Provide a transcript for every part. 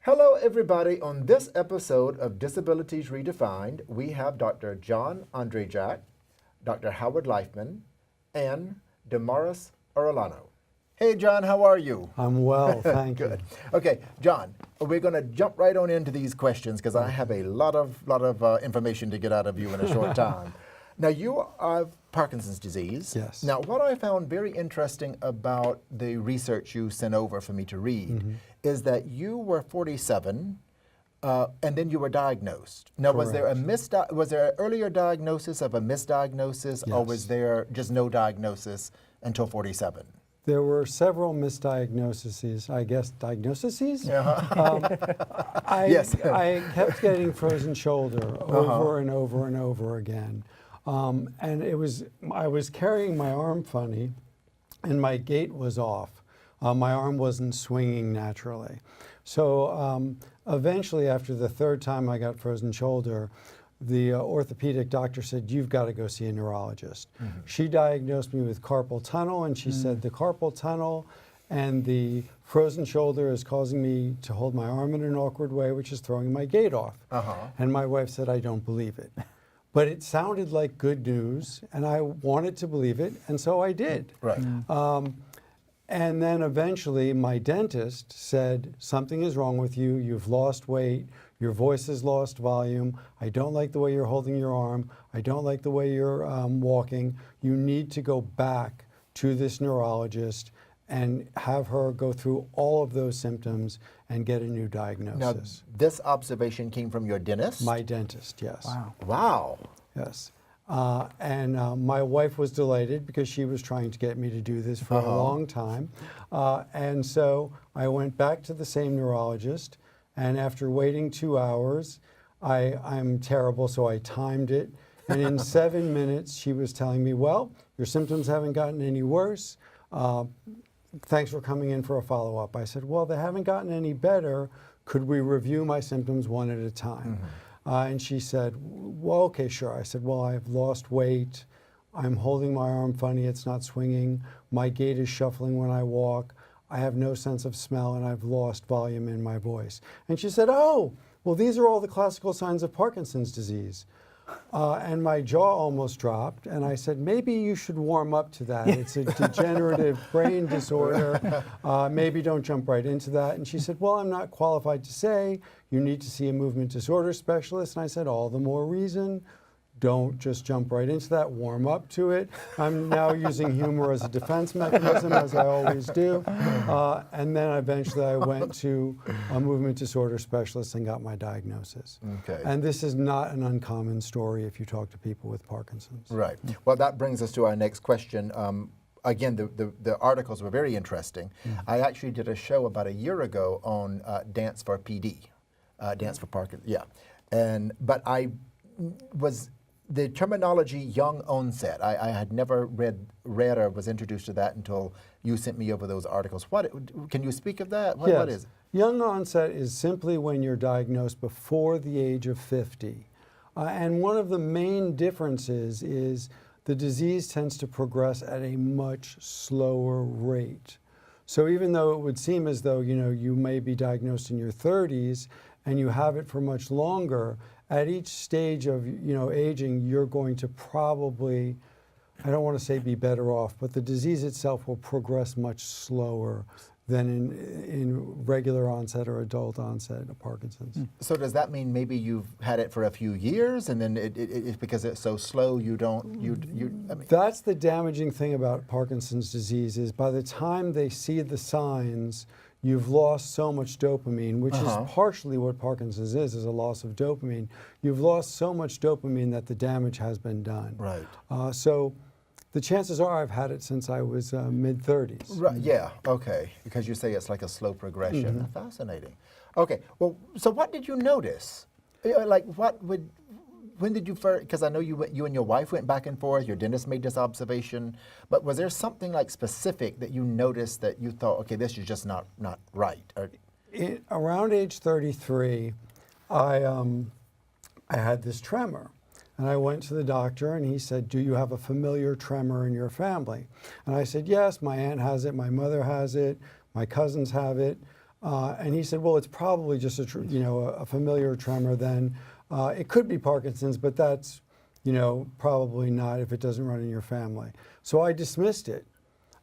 Hello, everybody. On this episode of Disabilities Redefined, we have Dr. John Andrejack, Dr. Howard Leifman, and Damaris Orellana. Hey, John, how are you? I'm well, thank you. Good. Okay, John, we're going to jump right on into these questions because I have a lot of information to get out of you in a short time. Now, you have Parkinson's disease. Yes. Now, what I found very interesting about the research you sent over for me to read is that you were 47 and then you were diagnosed. Now, was there was there an earlier diagnosis of a misdiagnosis, or was there just no diagnosis until 47? There were several misdiagnoses, I guess, diagnoses? Yes. I kept getting frozen shoulder over and over and over again. And I was carrying my arm funny, and my gait was off. My arm wasn't swinging naturally. So eventually, after the third time I got frozen shoulder, the orthopedic doctor said, you've got to go see a neurologist. She diagnosed me with carpal tunnel, and she said the carpal tunnel and the frozen shoulder is causing me to hold my arm in an awkward way, which is throwing my gait off. And my wife said, I don't believe it. But it sounded like good news, and I wanted to believe it, and so I did. Right. And then eventually my dentist said, something is wrong with you, you've lost weight, your voice has lost volume, I don't like the way you're holding your arm, I don't like the way you're walking, you need to go back to this neurologist and have her go through all of those symptoms and get a new diagnosis. Now, this observation came from your dentist? My dentist, yes. Wow. Wow. Yes. And my wife was delighted because she was trying to get me to do this for a long time. And so I went back to the same neurologist, and after waiting 2 hours, I'm terrible, so I timed it. And in 7 minutes, she was telling me, well, your symptoms haven't gotten any worse. Thanks for coming in for a follow-up. I said, well, they haven't gotten any better. Could we review my symptoms one at a time? And she said, well, okay, sure. I said, well, I've lost weight. I'm holding my arm funny. It's not swinging. My gait is shuffling when I walk. I have no sense of smell, and I've lost volume in my voice. And she said, oh, well, these are all the classical signs of Parkinson's disease. And my jaw almost dropped, and I said, maybe you should warm up to that. It's a degenerative brain disorder. Maybe don't jump right into that. And she said, well, I'm not qualified to say. You need to see a movement disorder specialist. And I said, all the more reason. Don't just jump right into that, warm up to it. I'm now using humor as a defense mechanism, as I always do. And then eventually I went to a movement disorder specialist and got my diagnosis. Okay. And this is not an uncommon story if you talk to people with Parkinson's. Right. Well, that brings us to our next question. Again, the articles were very interesting. I actually did a show about a year ago on Dance for PD, Dance for Parkinson's, but I was... The terminology young onset, I had never read or was introduced to that until you sent me over those articles. Can you speak of that? Yes. What is it? Young onset is simply when you're diagnosed before the age of 50. And one of the main differences is the disease tends to progress at a much slower rate. So even though it would seem as though you may be diagnosed in your 30s and you have it for much longer, at each stage of aging, you're going to probably, I don't want to say be better off, but the disease itself will progress much slower than in regular onset or adult onset of Parkinson's. So does that mean maybe you've had it for a few years, and then it's because it's so slow you don't, I mean. That's the damaging thing about Parkinson's disease is by the time they see the signs, you've lost so much dopamine, which is partially what Parkinson's is a loss of dopamine. You've lost so much dopamine that the damage has been done. Right. So the chances are I've had it since I was mid-30s. Right, yeah, okay. Because you say it's like a slow progression. Fascinating. Okay, well, so what did you notice? Like when did you first, because I know you and your wife went back and forth, your dentist made this observation, but was there something like specific that you noticed that you thought, okay, this is just not right? Around age 33, I had this tremor. And I went to the doctor and he said, do you have a familiar tremor in your family? And I said, yes, my aunt has it, my mother has it, my cousins have it. And he said, well, it's probably just a familiar tremor then. It could be Parkinson's, but that's, probably not if it doesn't run in your family. So I dismissed it,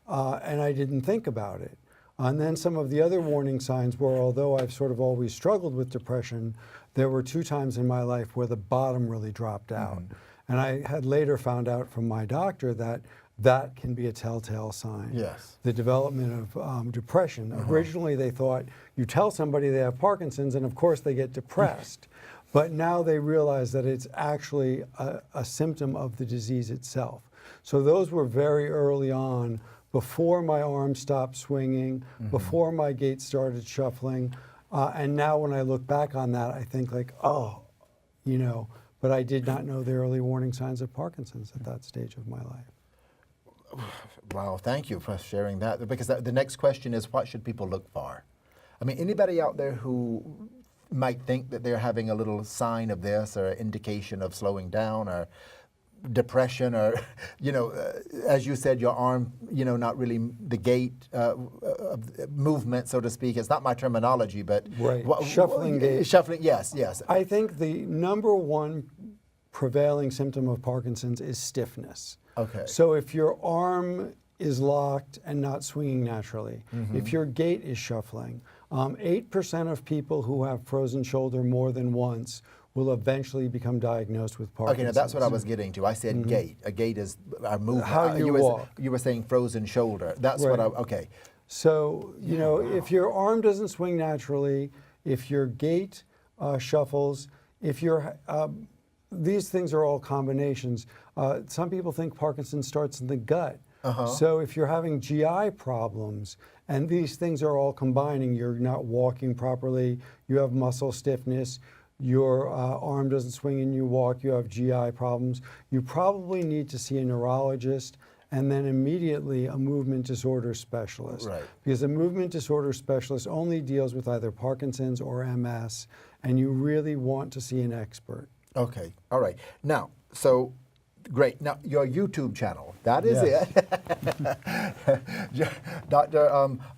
and I didn't think about it. And then some of the other warning signs were, although I've sort of always struggled with depression, there were 2 times in my life where the bottom really dropped out. And I had later found out from my doctor that that can be a telltale sign. Yes. The development of depression. Originally they thought you tell somebody they have Parkinson's and of course they get depressed. But now they realize that it's actually a symptom of the disease itself. So those were very early on, before my arm stopped swinging, before my gait started shuffling. And now when I look back on that, I think like, oh, but I did not know the early warning signs of Parkinson's at that stage of my life. Wow, thank you for sharing that. Because the next question is, what should people look for? I mean, anybody out there who might think that they're having a little sign of this or indication of slowing down or depression or, as you said, your arm, not really the gait movement, so to speak. It's not my terminology, but right. Shuffling gait. Shuffling, yes. I think the number one prevailing symptom of Parkinson's is stiffness. Okay. So if your arm is locked and not swinging naturally, if your gait is shuffling, 8% of people who have frozen shoulder more than once will eventually become diagnosed with Parkinson's. Okay, now that's what I was getting to. I said gait. A gait is our movement. How you walk. You were saying frozen shoulder. That's right. Okay. So, if your arm doesn't swing naturally, if your gait shuffles, if you're, these things are all combinations. Some people think Parkinson's starts in the gut. So if you're having GI problems, and these things are all combining, you're not walking properly, you have muscle stiffness, your arm doesn't swing and you walk, you have GI problems, you probably need to see a neurologist and then immediately a movement disorder specialist. Right. Because a movement disorder specialist only deals with either Parkinson's or MS, and you really want to see an expert. Okay, all right. Now, so great. Now, your YouTube channel, that is it. Dr.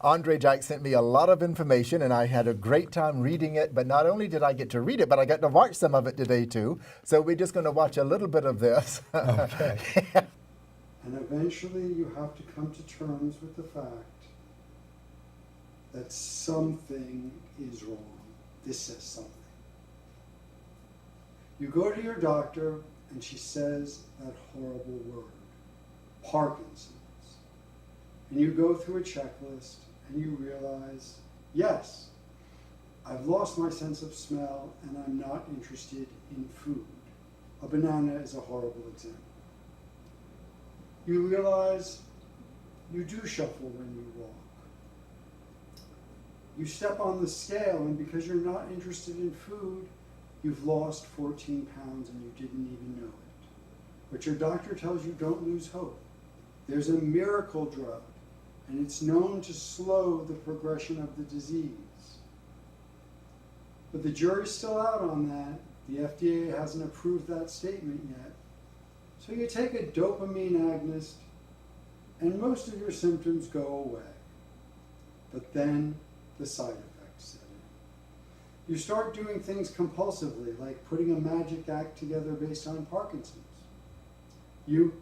Andrejacks sent me a lot of information, and I had a great time reading it. But not only did I get to read it, but I got to watch some of it today, too. So we're just going to watch a little bit of this. Okay. And eventually you have to come to terms with the fact that something is wrong. This says something. You go to your doctor, and she says that horrible word, Parkinson's. And you go through a checklist and you realize, yes, I've lost my sense of smell and I'm not interested in food. A banana is a horrible example. You realize you do shuffle when you walk. You step on the scale, and because you're not interested in food, you've lost 14 pounds and you didn't even know it. But your doctor tells you don't lose hope. There's a miracle drug, and it's known to slow the progression of the disease. But the jury's still out on that. The FDA hasn't approved that statement yet. So you take a dopamine agonist, and most of your symptoms go away. But then the side effects set in. You start doing things compulsively, like putting a magic act together based on Parkinson's. You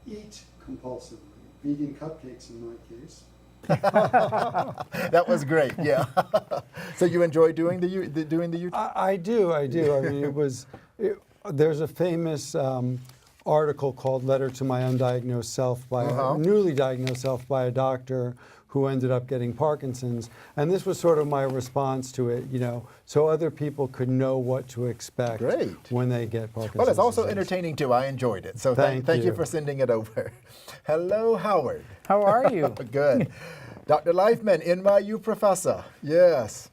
eat compulsively, vegan cupcakes in my case. That was great, yeah. So you enjoy doing the YouTube? I do. I mean, there's a famous article called "Letter to My Undiagnosed Self" by a newly diagnosed self by a doctor who ended up getting Parkinson's. And this was sort of my response to it, so other people could know what to expect when they get Parkinson's. Well, it's also disease. Entertaining too. I enjoyed it. So thank you for sending it over. Hello, Howard. How are you? Good. Dr. Leifman, NYU professor. Yes.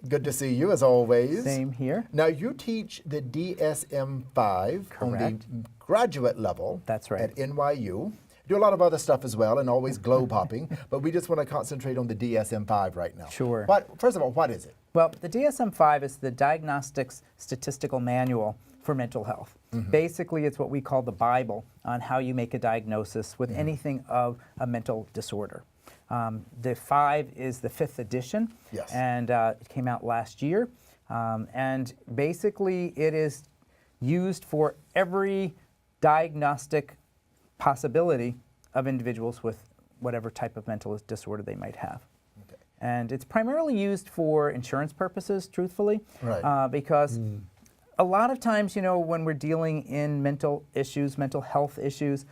Good to see you as always. Same here. Now you teach the DSM-5 on the graduate level. That's right. At NYU. Do a lot of other stuff as well, and always globe hopping, but we just want to concentrate on the DSM-5 right now. Sure. First of all, what is it? Well, the DSM-5 is the Diagnostics Statistical Manual for Mental Health. Basically, it's what we call the Bible on how you make a diagnosis with anything of a mental disorder. The 5 is the 5th edition, Yes. and it came out last year. And basically, it is used for every diagnostic possibility of individuals with whatever type of mental disorder they might have. Okay. And it's primarily used for insurance purposes, truthfully, Right. because a lot of times, you know, when we're dealing in mental issues, mental health issues,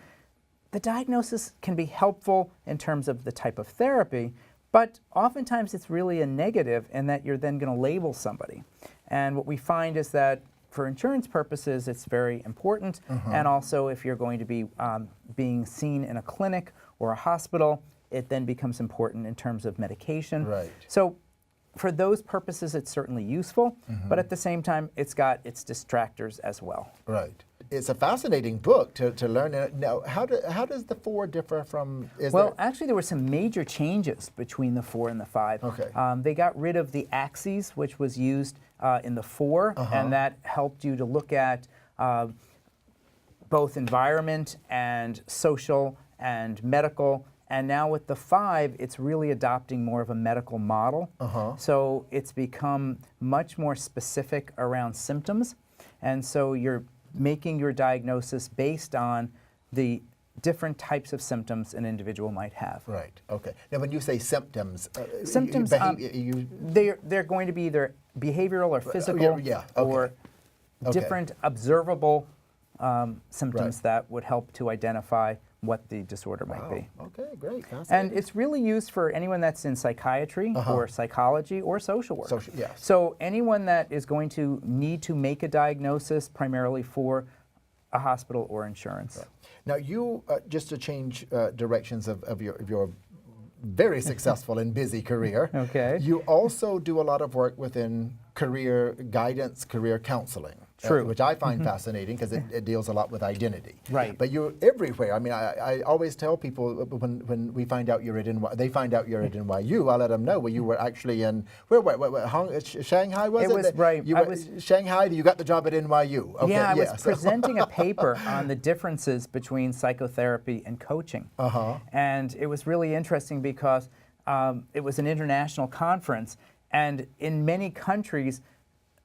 the diagnosis can be helpful in terms of the type of therapy, but oftentimes it's really a negative in that you're then going to label somebody. And what we find is that for insurance purposes, it's very important. And also, if you're going to be being seen in a clinic or a hospital, it then becomes important in terms of medication. Right. So for those purposes, it's certainly useful, but at the same time, it's got its distractors as well. Right. It's a fascinating book to learn. Now, how does the 4 differ from? Actually, there were some major changes between the 4 and the 5. Okay. They got rid of the axes, which was used in the 4, and that helped you to look at both environment and social and medical. And now with the 5, it's really adopting more of a medical model. So it's become much more specific around symptoms. And so you're making your diagnosis based on the different types of symptoms an individual might have. Right. Okay. Now, when you say symptoms, Symptoms, they're going to be either behavioral or physical yeah, okay. or different observable symptoms that would help to identify what the disorder might be. Okay, great. And it's really used for anyone that's in psychiatry or psychology or social work. Yes. So anyone that is going to need to make a diagnosis primarily for a hospital or insurance. Right. Now, you, just to change directions of your very successful and busy career, you also do a lot of work within career guidance, career counseling. True. Which I find fascinating because it deals a lot with identity. Right. But you're everywhere. I mean, I always tell people when we find out you're at they find out you're at NYU, I let them know, well, you were actually in, Shanghai, was it? It was, right. You were Shanghai, you got the job at NYU. Okay, yeah, I was presenting a paper on the differences between psychotherapy and coaching. And it was really interesting because it was an international conference, and in many countries,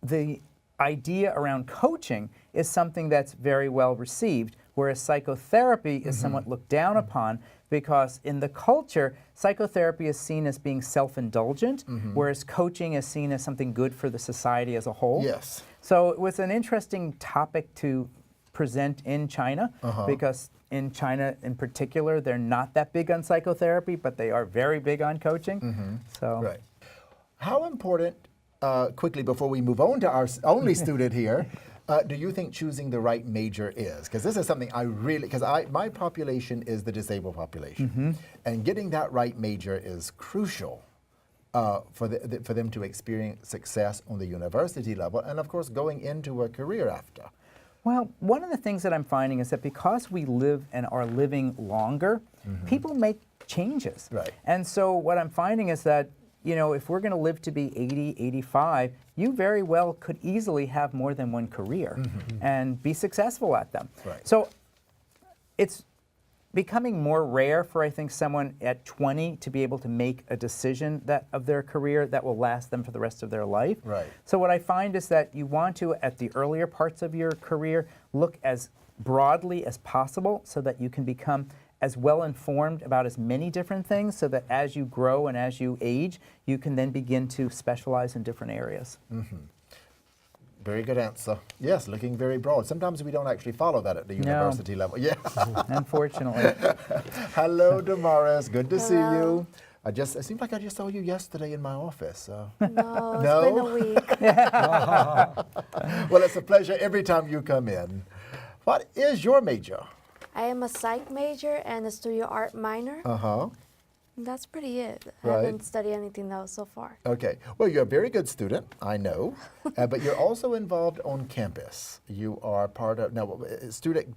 the idea around coaching is something that's very well received, whereas psychotherapy is somewhat looked down upon because in the culture, psychotherapy is seen as being self-indulgent, whereas coaching is seen as something good for the society as a whole. Yes. So it was an interesting topic to present in China because in China in particular, they're not that big on psychotherapy, but they are very big on coaching. So. Right. How important, quickly before we move on to our only student here, do you think choosing the right major is? Because this is something I really, my population is the disabled population, and getting that right major is crucial for them to experience success on the university level, and of course going into a career after. Well, one of the things that I'm finding is that because we live and are living longer, people make changes. Right. And so what I'm finding is that, you know, if we're going to live to be 80, 85, you very well could easily have more than one career and be successful at them. Right. So it's becoming more rare for, I think, someone at 20 to be able to make a decision of their career that will last them for the rest of their life. Right. So what I find is that you want to, at the earlier parts of your career, look as broadly as possible so that you can become as well informed about as many different things so that as you grow and as you age, you can then begin to specialize in different areas. Very good answer. Yes, looking very broad. Sometimes we don't actually follow that at the university level. Yeah. Unfortunately. Hello, Damaris. Good to see you. It seemed like I just saw you yesterday in my office. No, it's been a week. Well, it's a pleasure every time you come in. What is your major? I am a psych major and a studio art minor. That's pretty it. I haven't studied anything else so far. Okay. Well, you're a very good student, I know, but you're also involved on campus. You are part of, SGA,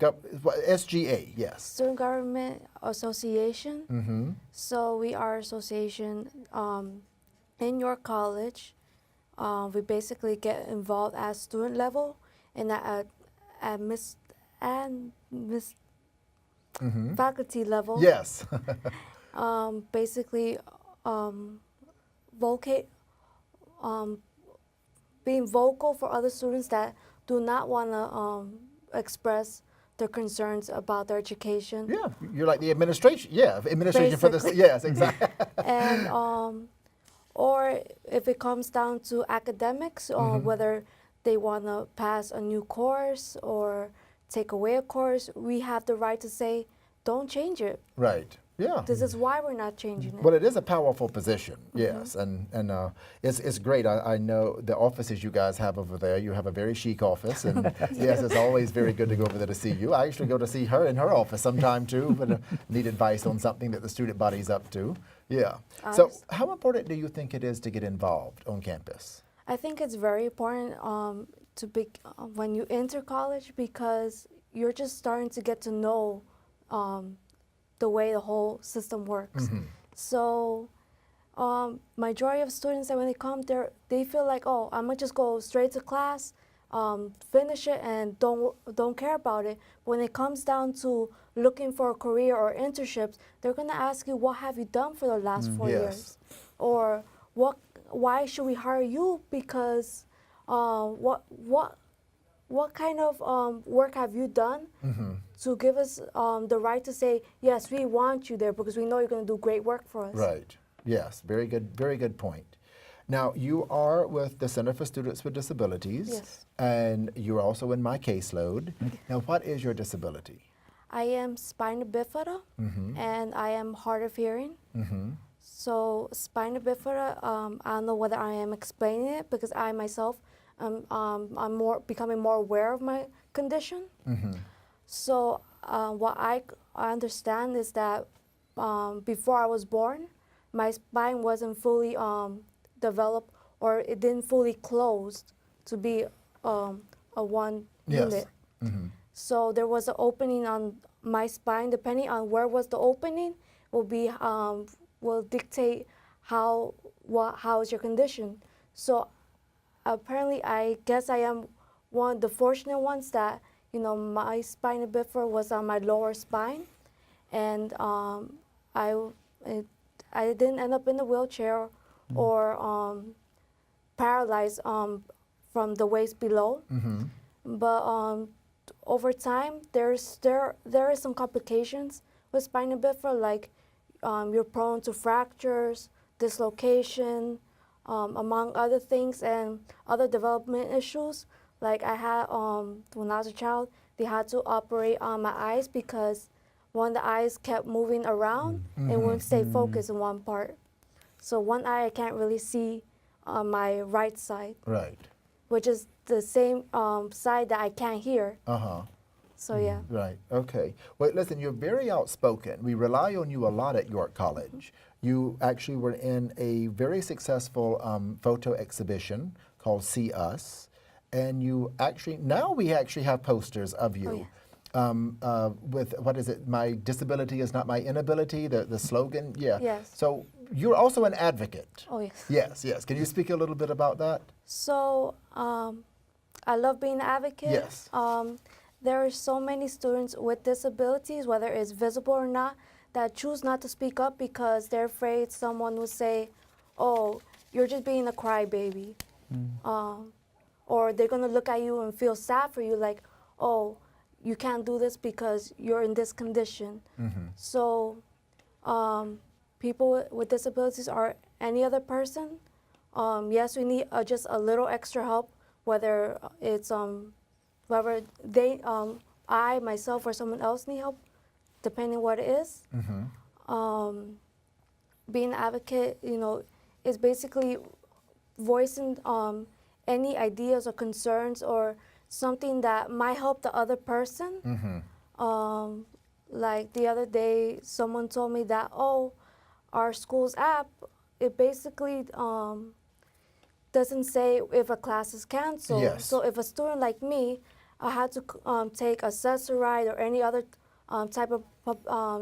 yes. Student Government Association. So we are association in your college. We basically get involved at student level and at faculty level. Yes. Basically, vocate, being vocal for other students that do not want to express their concerns about their education. Yeah, you're like the administration. Yeah, administration for this. Basically. Yes, exactly. And or if it comes down to academics, whether they want to pass a new course or take away a course, we have the right to say, don't change it. Right. Yeah. This is why we're not changing it. Well, it is a powerful position, yes, and it's great. I know the offices you guys have over there. You have a very chic office, and yes, it's always very good to go over there to see you. I actually go to see her in her office sometime too, but need advice on something that the student body's up to. Yeah. So, how important do you think it is to get involved on campus? I think it's very important to be when you enter college, because you're just starting to get to know the way the whole system works. So majority of students that when they come there, they feel like, oh, I'm gonna just go straight to class, finish it, and don't care about it. But when it comes down to looking for a career or internships, they're gonna ask you, what have you done for the last 4 years? Or why should we hire you? Because what kind of work have you done to give us the right to say, yes, we want you there because we know you're going to do great work for us. Right. Yes. Very good point. Now, you are with the Center for Students with Disabilities. Yes. And you're also in my caseload. Now, what is your disability? I am spina bifida, and I am hard of hearing. So spina bifida, I don't know whether I am explaining it because I myself, I'm becoming more aware of my condition. So what I understand is that before I was born, my spine wasn't fully developed, or it didn't fully close to be a one unit. So there was an opening on my spine. Depending on where was the opening, will dictate how is your condition. So apparently, I guess I am one of the fortunate ones that, you know, my spina bifida was on my lower spine, and I didn't end up in the wheelchair or paralyzed from the waist below. But over time, there is some complications with spina bifida, like you're prone to fractures, dislocation, among other things, and other development issues. Like I had, when I was a child, they had to operate on my eyes because one of the eyes kept moving around and wouldn't stay focused in one part. So one eye I can't really see on my right side. Right. Which is the same side that I can't hear. So yeah. Right. Okay. Well, listen, you're very outspoken. We rely on you a lot at York College. You actually were in a very successful photo exhibition called See Us, and you actually, now we actually have posters of you. With, what is it, my disability is not my inability, the slogan? Yeah. Yes. So you're also an advocate. Oh yes. Yes, yes. Can you speak a little bit about that? So I love being an advocate. Yes. There are so many students with disabilities, whether it's visible or not, that choose not to speak up because they're afraid someone will say, oh, you're just being a crybaby. Or they're going to look at you and feel sad for you, like, oh, you can't do this because you're in this condition. So people with disabilities are any other person. Yes, we need just a little extra help, whether it's whether they, I, myself, or someone else need help, depending what it is. Being an advocate, you know, is basically voicing any ideas or concerns or something that might help the other person. Like the other day, someone told me that, oh, our school's app, it basically doesn't say if a class is canceled. Yes. So if a student like me, I had to take a assessor ride or any other type of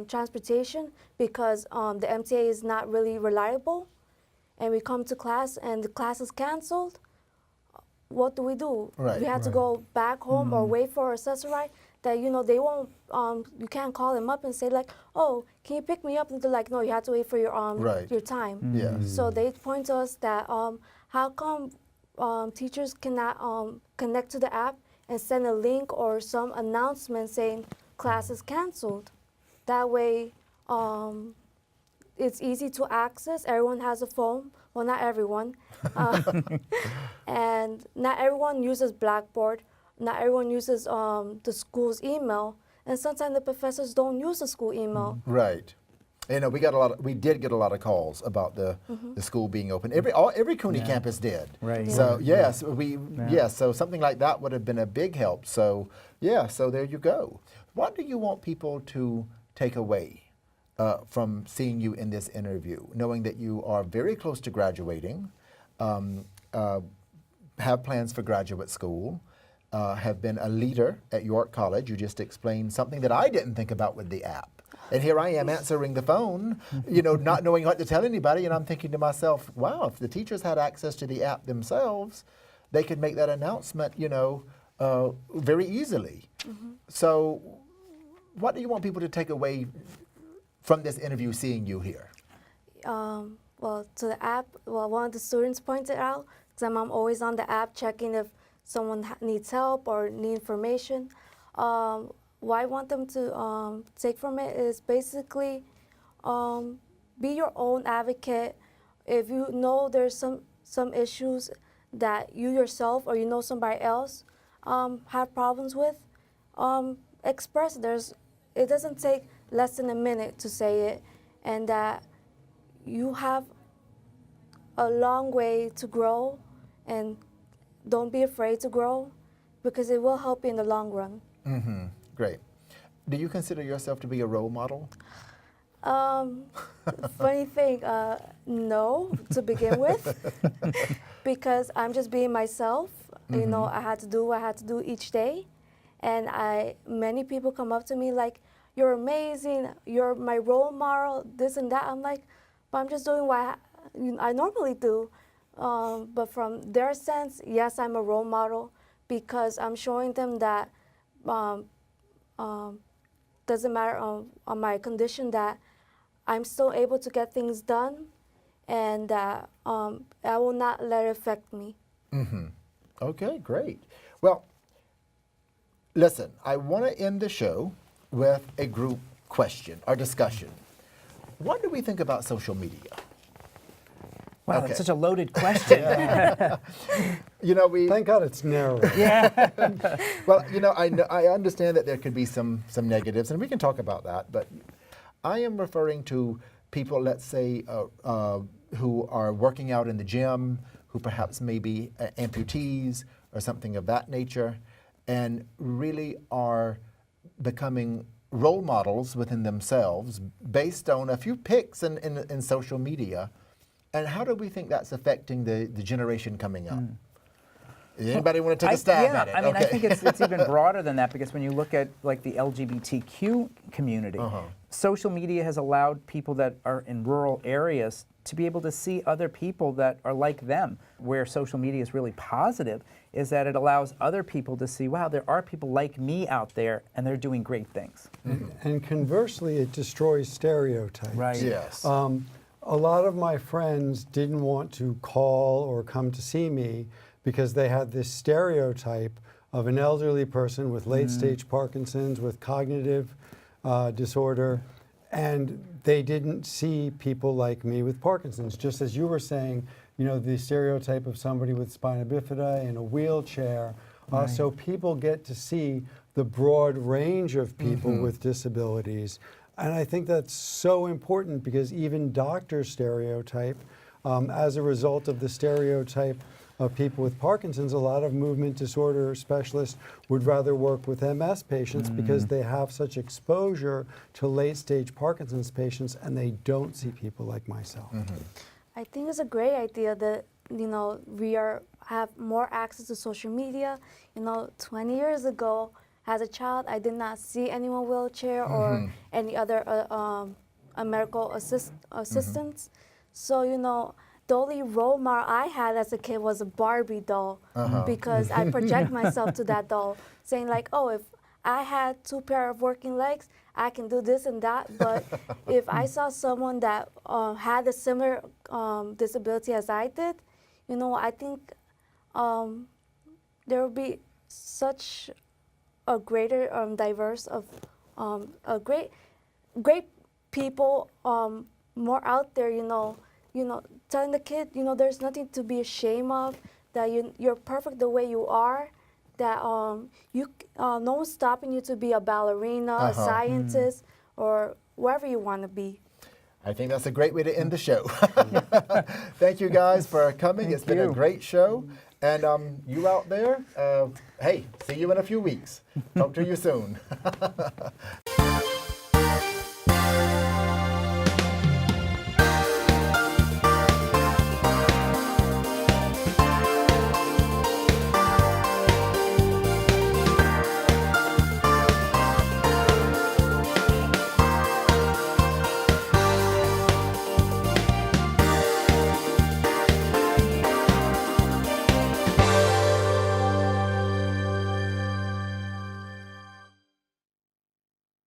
transportation because the MTA is not really reliable, and we come to class and the class is canceled, what do? Right, We had to go back home or wait for our assessor ride. that they won't. You can't call them up and say like, "Oh, can you pick me up?" And they're like, "No, you have to wait for your Right. your time." Yes. So they point to us that how come teachers cannot connect to the app and send a link or some announcement saying class is canceled. That way, it's easy to access. Everyone has a phone. Well, not everyone. And not everyone uses Blackboard. Not everyone uses the school's email. And sometimes the professors don't use the school email. Right. We did get a lot of calls about the school being open. Every CUNY campus did. Right. So yes, so something like that would have been a big help. So so there you go. What do you want people to take away from seeing you in this interview, knowing that you are very close to graduating, have plans for graduate school, have been a leader at York College? You just explained something that I didn't think about with the app. And here I am answering the phone, not knowing what to tell anybody, and I'm thinking to myself, wow, if the teachers had access to the app themselves, they could make that announcement, very easily. So what do you want people to take away from this interview seeing you here? Well, to the app, one of the students pointed out, because I'm always on the app checking if someone needs help or need information. What I want them to take from it is basically be your own advocate. If you know there's some issues that you yourself or somebody else have problems with, express. It doesn't take less than a minute to say it, and that you have a long way to grow, and don't be afraid to grow, because it will help you in the long run. Great. Do you consider yourself to be a role model? Funny thing, no, to begin with, because I'm just being myself. I had to do what I had to do each day, and many people come up to me like, "You're amazing, you're my role model," this and that. I'm like, but I'm just doing what I normally do. But from their sense, yes, I'm a role model, because I'm showing them that doesn't matter on my condition, that I'm still able to get things done, and that I will not let it affect me. Okay, great. Well, listen, I want to end the show with a group question or discussion. What do we think about social media? Wow, Okay. that's such a loaded question. Thank God it's narrow. Well, I understand that there could be some negatives, and we can talk about that, but I am referring to people, let's say, who are working out in the gym, who perhaps may be amputees or something of that nature, and really are becoming role models within themselves based on a few pics in social media. And how do we think that's affecting the generation coming up? Anybody want to take a stab at it? I mean, I think it's even broader than that, because when you look at like the LGBTQ community, social media has allowed people that are in rural areas to be able to see other people that are like them. Where social media is really positive is that it allows other people to see, wow, there are people like me out there, and they're doing great things. And conversely, it destroys stereotypes. Right. Yes. A lot of my friends didn't want to call or come to see me because they had this stereotype of an elderly person with late-stage Parkinson's, with cognitive disorder, and they didn't see people like me with Parkinson's. Just as you were saying, the stereotype of somebody with spina bifida in a wheelchair. So people get to see the broad range of people with disabilities. And I think that's so important, because even doctors stereotype. As a result of the stereotype of people with Parkinson's, a lot of movement disorder specialists would rather work with MS patients because they have such exposure to late-stage Parkinson's patients, and they don't see people like myself. I think it's a great idea that we have more access to social media. 20 years ago, as a child, I did not see anyone wheelchair or any other medical assistants. So, the only role model I had as a kid was a Barbie doll, because I project myself to that doll, saying like, oh, if I had 2 pair of working legs, I can do this and that. But if I saw someone that had a similar disability as I did, you know, I think there will be such a greater diverse of a great people more out there, you know, telling the kid, you know, there's nothing to be ashamed of, that you're perfect the way you are, that no one's stopping you to be a ballerina, a scientist, or wherever you want to be. I think that's a great way to end the show. Thank you guys for coming. It's been a great show. And you out there, hey, see you in a few weeks. Talk to you soon.